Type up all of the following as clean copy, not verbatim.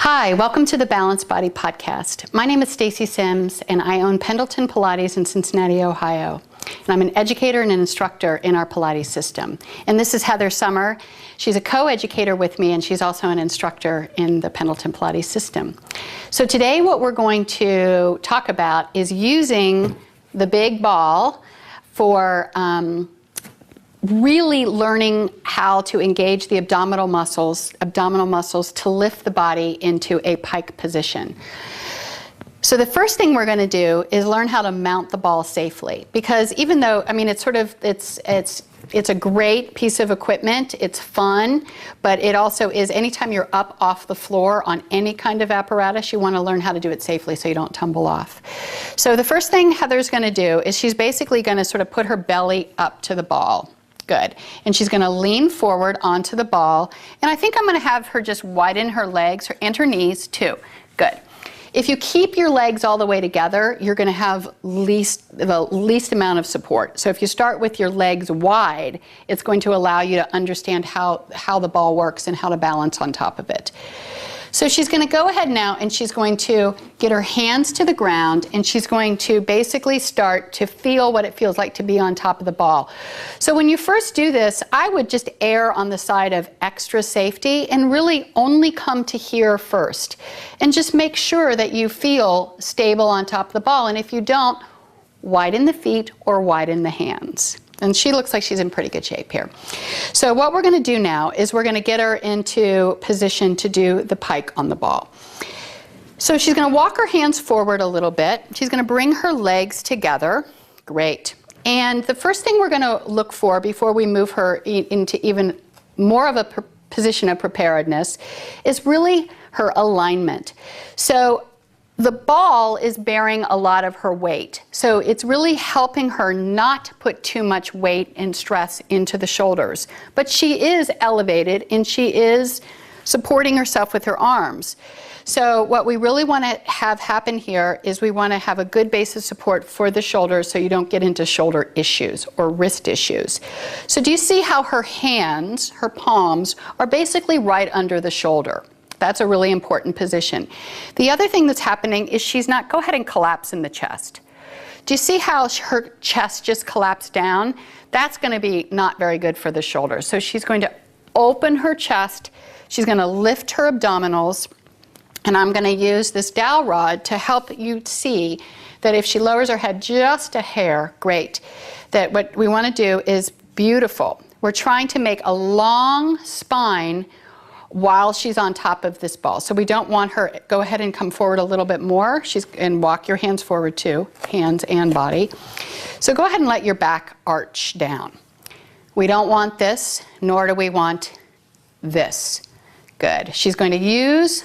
Hi, welcome to the Balanced Body Podcast. My name is Stacy Sims and I own Pendleton Pilates in Cincinnati, Ohio. And I'm an educator and an instructor in our Pilates system. And this is Heather Summer. She's a co-educator with me and she's also an instructor in the Pendleton Pilates system. So today what we're going to talk about is using the big ball for really learning how to engage the abdominal muscles to lift the body into a pike position. So the first thing we're going to do is learn how to mount the ball safely, because even though, I mean, it's a great piece of equipment, it's fun, but it also is, anytime you're up off the floor on any kind of apparatus, you want to learn how to do it safely so you don't tumble off. So the first thing Heather's going to do is she's basically going to sort of put her belly up to the ball. Good. And she's going to lean forward onto the ball. And I think I'm going to have her just widen her legs and her knees too. Good. If you keep your legs all the way together, you're going to have the least amount of support. So if you start with your legs wide, it's going to allow you to understand how the ball works and how to balance on top of it. So she's going to go ahead now and she's going to get her hands to the ground and she's going to basically start to feel what it feels like to be on top of the ball. So when you first do this, I would just err on the side of extra safety and really only come to here first. And just make sure that you feel stable on top of the ball. And if you don't, widen the feet or widen the hands. And she looks like she's in pretty good shape here. So what we're going to do now is we're going to get her into position to do the pike on the ball. So she's going to walk her hands forward a little bit. She's going to bring her legs together. Great. And the first thing we're going to look for before we move her into even more of a position of preparedness is really her alignment. So the ball is bearing a lot of her weight. So it's really helping her not put too much weight and stress into the shoulders. But she is elevated and she is supporting herself with her arms. So what we really want to have happen here is we want to have a good base of support for the shoulders so you don't get into shoulder issues or wrist issues. So do you see how her hands, her palms, are basically right under the shoulder? That's a really important position. The other thing that's happening is she's not, go ahead and collapse in the chest. Do you see how her chest just collapsed down? That's going to be not very good for the shoulders. So she's going to open her chest, she's going to lift her abdominals, and I'm going to use this dowel rod to help you see that if she lowers her head just a hair, great. That what we want to do is beautiful. We're trying to make a long spine while she's on top of this ball. So we don't want her, go ahead and come forward a little bit more. And walk your hands forward too, hands and body. So go ahead and let your back arch down. We don't want this, nor do we want this. Good. She's going to use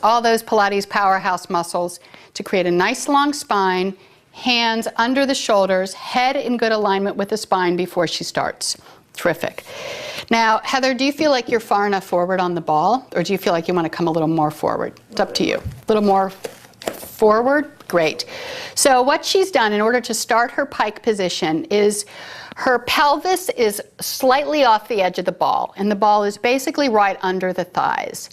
all those Pilates powerhouse muscles to create a nice long spine, hands under the shoulders, head in good alignment with the spine before she starts. Terrific. Now, Heather, do you feel like you're far enough forward on the ball, or do you feel like you want to come a little more forward? It's up to you. A little more forward? Great. So what she's done in order to start her pike position is her pelvis is slightly off the edge of the ball, and the ball is basically right under the thighs.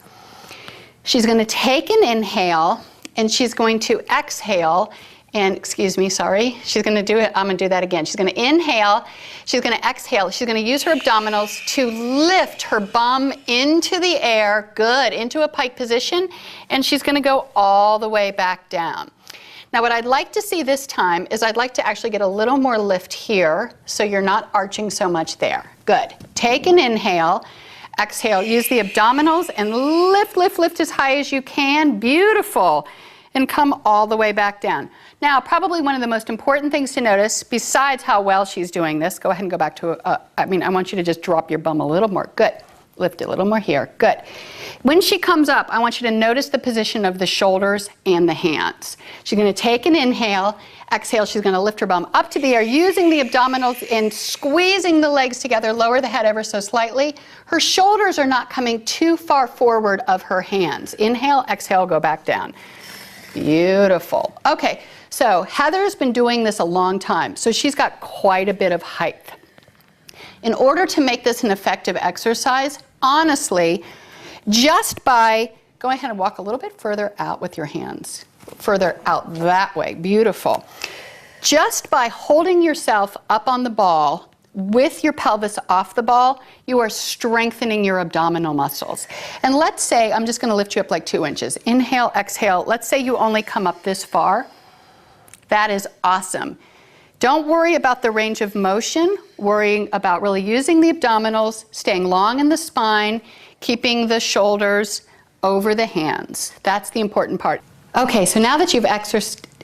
She's going to take an inhale, and she's going to exhale. And excuse me, sorry, she's going to do it. I'm going to do that again. She's going to inhale, she's going to exhale, she's going to use her abdominals to lift her bum into the air, good, into a pike position, and she's going to go all the way back down. Now what I'd like to see this time is I'd like to actually get a little more lift here so you're not arching so much there. Good. Take an inhale, exhale, use the abdominals and lift, lift, lift as high as you can. Beautiful. And come all the way back down. Now, probably one of the most important things to notice, besides how well she's doing this, go ahead and go back to, I want you to just drop your bum a little more. Good. Lift it a little more here. Good. When she comes up, I want you to notice the position of the shoulders and the hands. She's going to take an inhale, exhale, she's going to lift her bum up to the air, using the abdominals and squeezing the legs together, lower the head ever so slightly. Her shoulders are not coming too far forward of her hands. Inhale, exhale, go back down. Beautiful. Okay, so Heather's been doing this a long time, so she's got quite a bit of height. In order to make this an effective exercise, honestly, just by go ahead and walk a little bit further out with your hands. Further out that way. Beautiful. Just by holding yourself up on the ball with your pelvis off the ball, you are strengthening your abdominal muscles. And let's say, I'm just going to lift you up like 2 inches. Inhale, exhale. Let's say you only come up this far. That is awesome. Don't worry about the range of motion, worrying about really using the abdominals, staying long in the spine, keeping the shoulders over the hands. That's the important part. Okay, so now that you've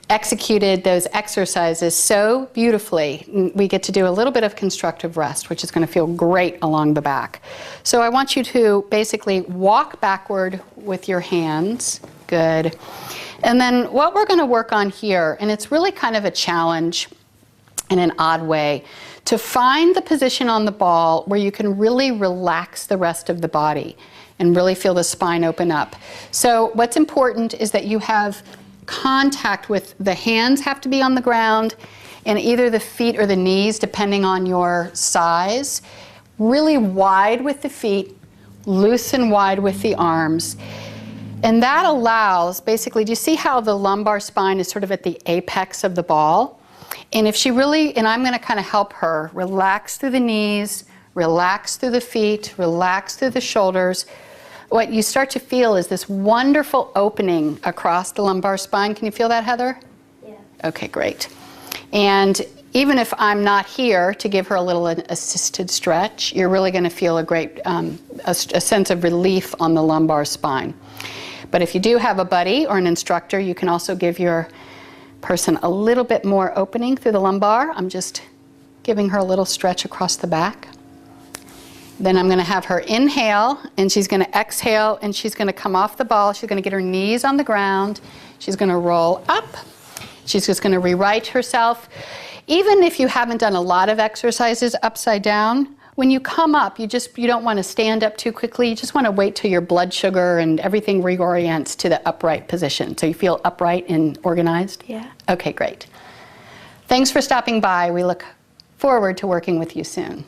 executed those exercises so beautifully, we get to do a little bit of constructive rest, which is going to feel great along the back. So I want you to basically walk backward with your hands. Good. And then what we're going to work on here, and it's really kind of a challenge in an odd way, to find the position on the ball where you can really relax the rest of the body and really feel the spine open up. So what's important is that you have contact with the hands, have to be on the ground, and either the feet or the knees, depending on your size. Really wide with the feet, loose and wide with the arms. And that allows, basically, do you see how the lumbar spine is sort of at the apex of the ball? And if she really, and I'm going to kind of help her, relax through the knees, relax through the feet, relax through the shoulders. What you start to feel is this wonderful opening across the lumbar spine. Can you feel that, Heather? Yeah. Okay, great. And even if I'm not here to give her a little assisted stretch, you're really going to feel a great a sense of relief on the lumbar spine. But if you do have a buddy or an instructor, you can also give your person a little bit more opening through the lumbar. I'm just giving her a little stretch across the back. Then I'm going to have her inhale, and she's going to exhale, and she's going to come off the ball. She's going to get her knees on the ground. She's going to roll up. She's just going to rewrite herself. Even if you haven't done a lot of exercises upside down, when you come up, you don't want to stand up too quickly. You just want to wait till your blood sugar and everything reorients to the upright position. So you feel upright and organized? Yeah. Okay, great. Thanks for stopping by. We look forward to working with you soon.